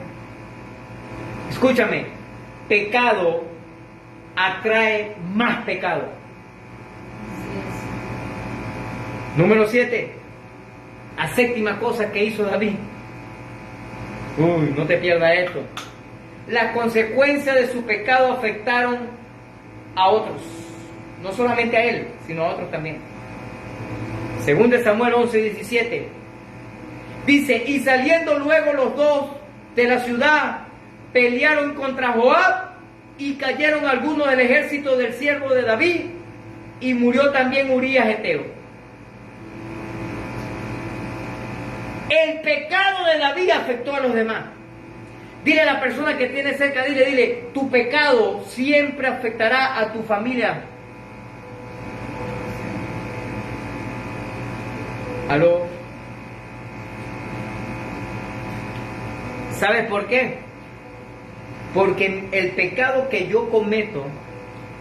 Escúchame, pecado atrae más pecado. Número 7, la séptima cosa que hizo David. No te pierdas esto. Las consecuencias de su pecado afectaron a otros, no solamente a él, sino a otros también. Según de Samuel 11:17, dice: y saliendo luego los dos de la ciudad, pelearon contra Joab, y cayeron algunos del ejército del siervo de David, y murió también Urías Heteo. El pecado de David afectó a los demás. Dile a la persona que tiene cerca, dile, tu pecado siempre afectará a tu familia. ¿Aló? ¿Sabes por qué? Porque el pecado que yo cometo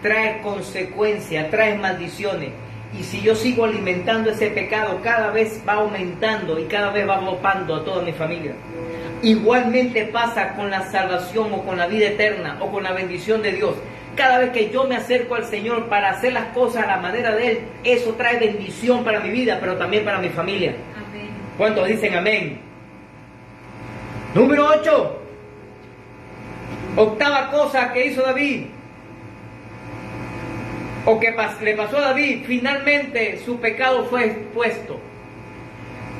trae consecuencias, trae maldiciones. Y si yo sigo alimentando ese pecado, cada vez va aumentando y cada vez va dopando a toda mi familia. Igualmente pasa con la salvación, o con la vida eterna, o con la bendición de Dios. Cada vez que yo me acerco al Señor para hacer las cosas a la manera de Él, eso trae bendición para mi vida, pero también para mi familia. Amén. ¿Cuántos dicen amén? Número 8. Octava cosa que hizo David, o que le pasó a David: finalmente su pecado fue expuesto.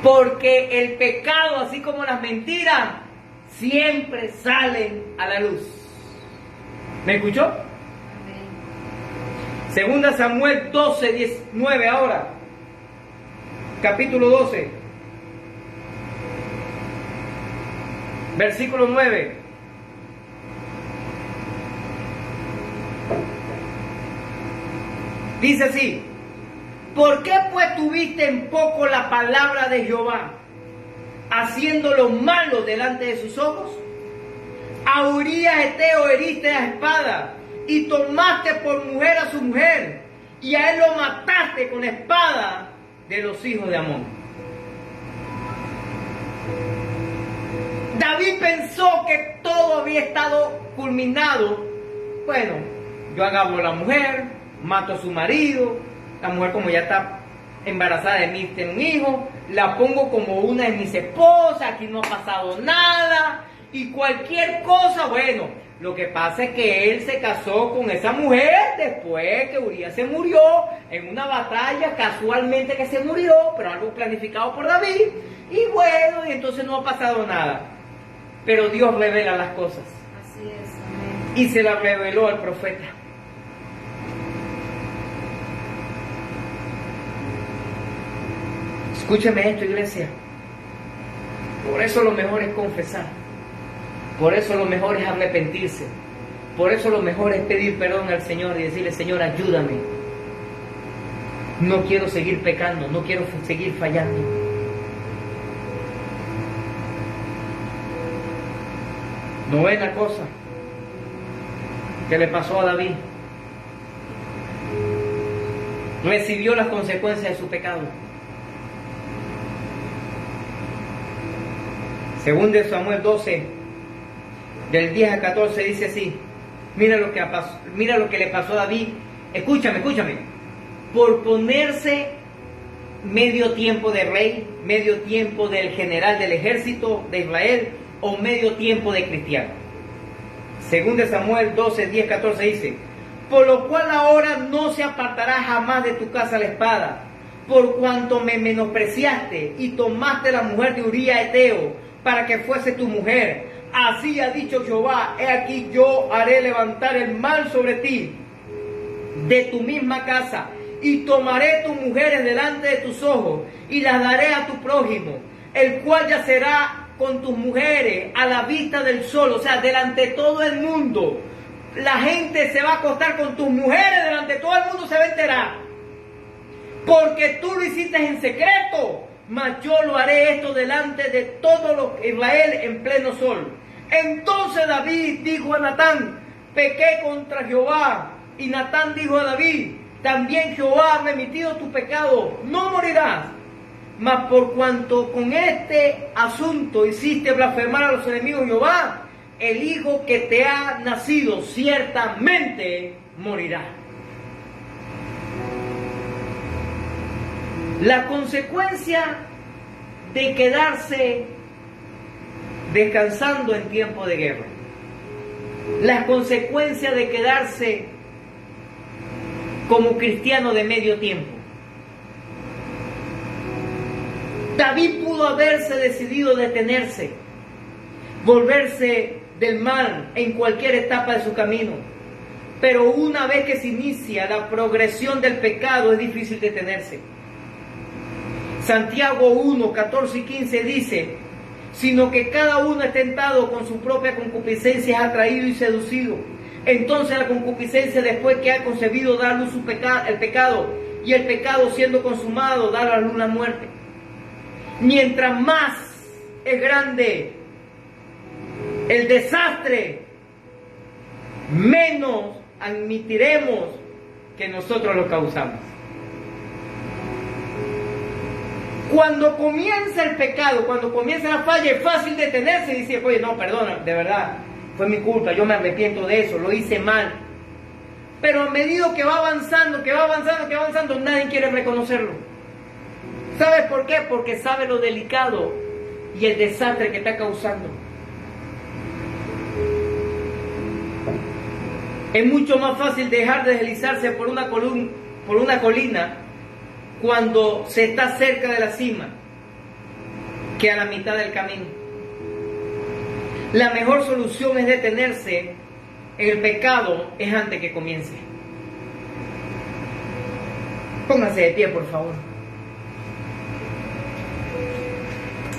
Porque el pecado, así como las mentiras, siempre salen a la luz. ¿Me escuchó? Amén. Segunda Samuel 12:19 ahora. Capítulo 12. Versículo 9. Dice así: ¿por qué pues tuviste en poco la palabra de Jehová, haciendo lo malo delante de sus ojos? A Urías Heteo heriste a espada, y tomaste por mujer a su mujer, y a él lo mataste con espada de los hijos de Amón. David pensó que todo había estado culminado. Bueno, yo agarro a la mujer, mato a su marido, la mujer, como ya está embarazada de mí, tiene un hijo, la pongo como una de mis esposas, aquí no ha pasado nada, y cualquier cosa. Bueno, lo que pasa es que él se casó con esa mujer después que Urías se murió, en una batalla casualmente que se murió, pero algo planificado por David, y bueno, y entonces no ha pasado nada. Pero Dios revela las cosas. Así es, amén. Y se las reveló al profeta. Escúcheme esto, iglesia. Por eso lo mejor es confesar. Por eso lo mejor es arrepentirse. Por eso lo mejor es pedir perdón al Señor y decirle: Señor, ayúdame. No quiero seguir pecando, no quiero seguir fallando. Novena cosa que le pasó a David: recibió las consecuencias de su pecado. Según de Samuel 12, del 10 al 14, dice así: mira lo que le pasó a David. Escúchame. Por ponerse medio tiempo de rey, medio tiempo del general del ejército de Israel, o medio tiempo de cristiano. Según de Samuel 12, 10, 14 dice: por lo cual ahora no se apartará jamás de tu casa la espada, por cuanto me menospreciaste y tomaste la mujer de Uría Eteo para que fuese tu mujer. Así ha dicho Jehová: he aquí yo haré levantar el mal sobre ti de tu misma casa, y tomaré tus mujeres delante de tus ojos, y las daré a tu prójimo, el cual yacerá con tus mujeres a la vista del sol. O sea, delante de todo el mundo. La gente se va a acostar con tus mujeres, delante de todo el mundo se va a enterar. Porque tú lo hiciste en secreto, mas yo lo haré esto delante de todo Israel en pleno sol. Entonces David dijo a Natán: pequé contra Jehová. Y Natán dijo a David: también Jehová ha remitido tu pecado, no morirás. Mas por cuanto con este asunto hiciste blasfemar a los enemigos de Jehová, el hijo que te ha nacido ciertamente morirá. La consecuencia de quedarse descansando en tiempo de guerra, las consecuencias de quedarse como cristiano de medio tiempo. David pudo haberse decidido detenerse, volverse del mal en cualquier etapa de su camino, pero una vez que se inicia la progresión del pecado es difícil detenerse. Santiago 1, 14 y 15 dice: sino que cada uno es tentado con su propia concupiscencia, es atraído y seducido. Entonces la concupiscencia, después que ha concebido, da a luz el pecado, y el pecado, siendo consumado, da a luz la muerte. Mientras más es grande el desastre, menos admitiremos que nosotros lo causamos. Cuando comienza el pecado, cuando comienza la falla, es fácil detenerse y decir: oye, no, perdona, de verdad, fue mi culpa, yo me arrepiento de eso, lo hice mal. Pero a medida que va avanzando, nadie quiere reconocerlo. ¿Sabes por qué? Porque sabe lo delicado y el desastre que está causando. Es mucho más fácil dejar de deslizarse por una colina cuando se está cerca de la cima que a la mitad del camino. La mejor solución es detenerse en el pecado es antes que comience. Póngase de pie, por favor.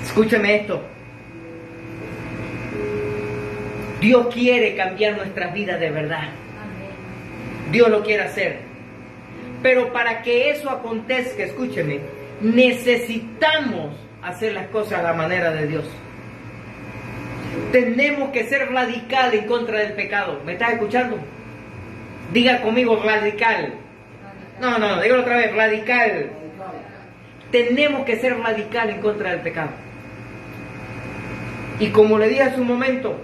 Escúcheme esto. Dios quiere cambiar nuestras vidas de verdad. Amén. Dios lo quiere hacer. Pero para que eso acontezca, escúcheme, necesitamos hacer las cosas a la manera de Dios. Tenemos que ser radicales en contra del pecado. ¿Me estás escuchando? Diga conmigo: radical. No, dígalo otra vez: radical. Tenemos que ser radical en contra del pecado. Y como le dije hace un momento,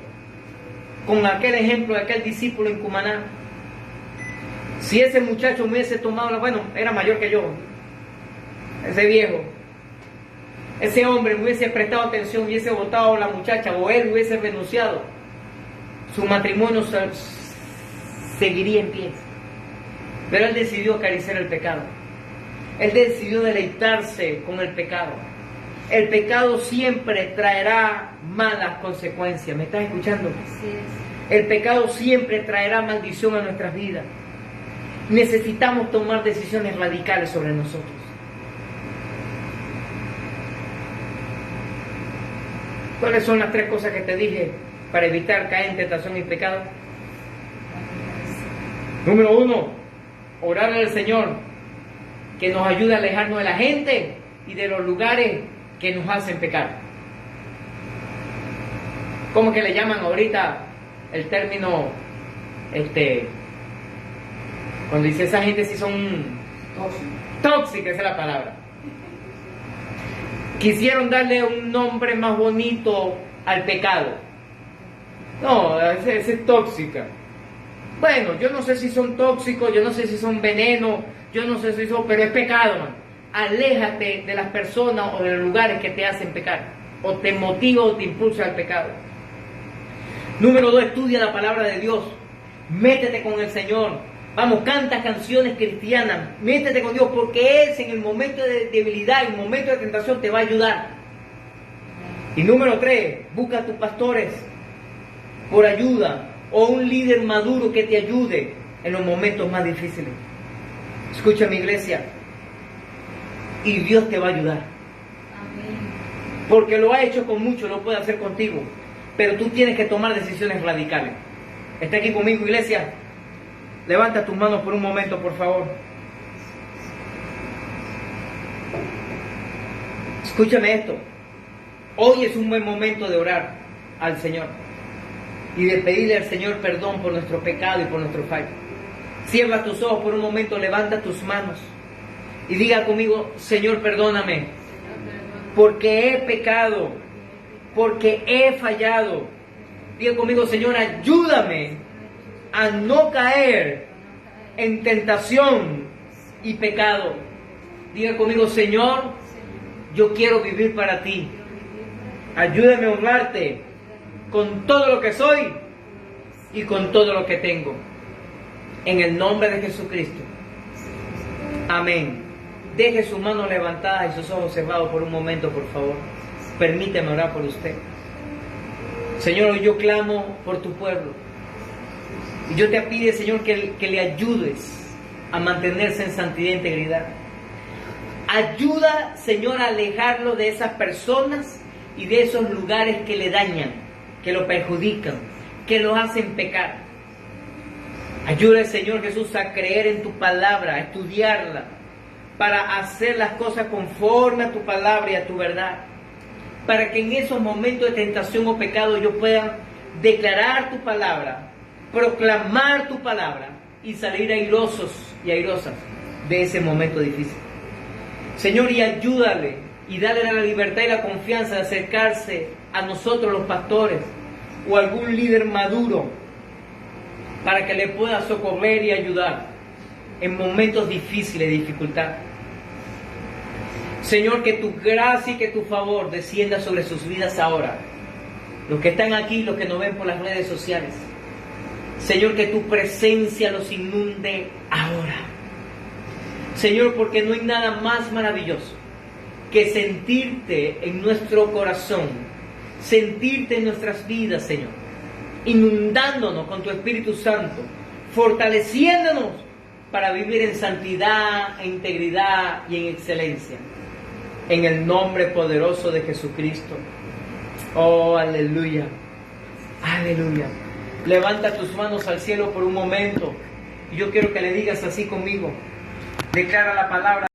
con aquel ejemplo de aquel discípulo en Cumaná, si ese muchacho me hubiese tomado, bueno, era mayor que yo, ese viejo, ese hombre me hubiese prestado atención, hubiese votado a la muchacha, o él hubiese renunciado, su matrimonio seguiría en pie. Pero él decidió acariciar el pecado. Él decidió deleitarse con el pecado. El pecado siempre traerá malas consecuencias. ¿Me estás escuchando? Así es. El pecado siempre traerá maldición a nuestras vidas. Necesitamos tomar decisiones radicales sobre nosotros. ¿Cuáles son las 3 cosas que te dije para evitar caer en tentación y pecado? Número 1, orar al Señor que nos ayude a alejarnos de la gente y de los lugares que nos hacen pecar. ¿Cómo que le llaman ahorita el término, cuando dice esa gente si son tóxicas, esa es la palabra? Quisieron darle un nombre más bonito al pecado. No, ese es tóxica. Bueno, yo no sé si son tóxicos, yo no sé si son veneno, yo no sé si son, pero es pecado, man. Aléjate de las personas o de los lugares que te hacen pecar, o te motiva o te impulsa al pecado. Número 2, estudia la palabra de Dios. Métete con el Señor. Vamos, canta canciones cristianas. Métete con Dios, porque Él en el momento de debilidad, en el momento de tentación, te va a ayudar. Y número 3, busca a tus pastores por ayuda, o un líder maduro que te ayude en los momentos más difíciles. Escucha, mi iglesia, y Dios te va a ayudar. Amén. Porque lo ha hecho con mucho, lo puede hacer contigo. Pero tú tienes que tomar decisiones radicales. ¿Está aquí conmigo, iglesia? Levanta tus manos por un momento, por favor. Escúchame esto. Hoy es un buen momento de orar al Señor y de pedirle al Señor perdón por nuestro pecado y por nuestro fallo. Cierra tus ojos por un momento, levanta tus manos y diga conmigo: Señor, perdóname, porque he pecado, porque he fallado. Diga conmigo: Señor, ayúdame a no caer en tentación y pecado. Diga conmigo: Señor, yo quiero vivir para ti. Ayúdame a honrarte con todo lo que soy y con todo lo que tengo. En el nombre de Jesucristo. Amén. Deje sus manos levantadas y sus ojos cerrados por un momento, por favor. Permíteme orar por usted. Señor, hoy yo clamo por tu pueblo. Y yo te pido, Señor, que le ayudes a mantenerse en santidad e integridad. Ayuda, Señor, a alejarlo de esas personas y de esos lugares que le dañan, que lo perjudican, que lo hacen pecar. Ayuda, Señor Jesús, a creer en tu palabra, a estudiarla, para hacer las cosas conforme a tu palabra y a tu verdad. Para que en esos momentos de tentación o pecado yo pueda declarar tu palabra, proclamar tu palabra y salir airosos y airosas de ese momento difícil. Señor, y ayúdale y dale la libertad y la confianza de acercarse a nosotros los pastores o algún líder maduro para que le pueda socorrer y ayudar en momentos difíciles de dificultad. Señor, que tu gracia y que tu favor descienda sobre sus vidas ahora. Los que están aquí, los que nos ven por las redes sociales. Señor, que tu presencia los inunde ahora. Señor, porque no hay nada más maravilloso que sentirte en nuestro corazón, sentirte en nuestras vidas, Señor, inundándonos con tu Espíritu Santo, fortaleciéndonos para vivir en santidad, en integridad y en excelencia. En el nombre poderoso de Jesucristo. Oh, aleluya. Aleluya. Levanta tus manos al cielo por un momento. Y yo quiero que le digas así conmigo. Declara la palabra.